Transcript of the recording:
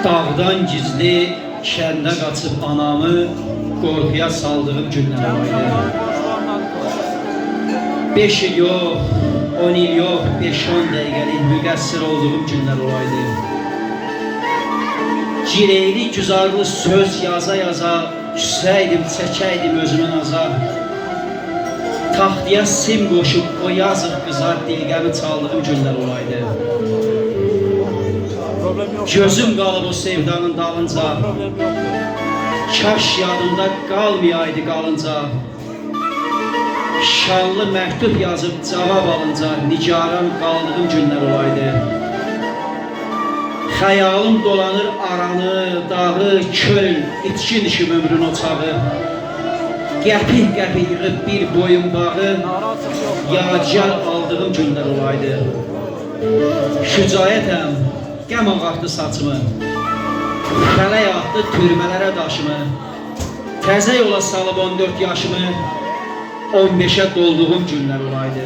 Dağdan gizli kəndə qaçıb anamı qorxuya saldığım günlər olaydı. 5 il yox, 10 il yox, 5-10 dəqiqəlik müqəssir olduğum günlər olaydı. Gireyli, güzarlı söz yaza yaza küsəydim, çəkəydim özümün aza. Taxtıya sim qoşub o yazıq qızar dilgəmi çaldığım günlər olaydı. Gözüm qalıb o sevdanın dalınca, kaş yadımda qalmayaydı qalınca. Şanlı məktub yazıb cavab alınca nigaran qaldığım günlər olaydı. Xəyalım dolanır aranı, dağı, köl, itkin işim ömrün oçağı. Qəpik qəpik yığıb bir boyun bağı, yadigar aldığım günlər olaydı. Şücayətəm, qəm ağartdı saçımı, fələk atdı türmələrə daşımı. Təzə yola salıb 14 yaşımı, 15'e dolduğum günlər olaydı.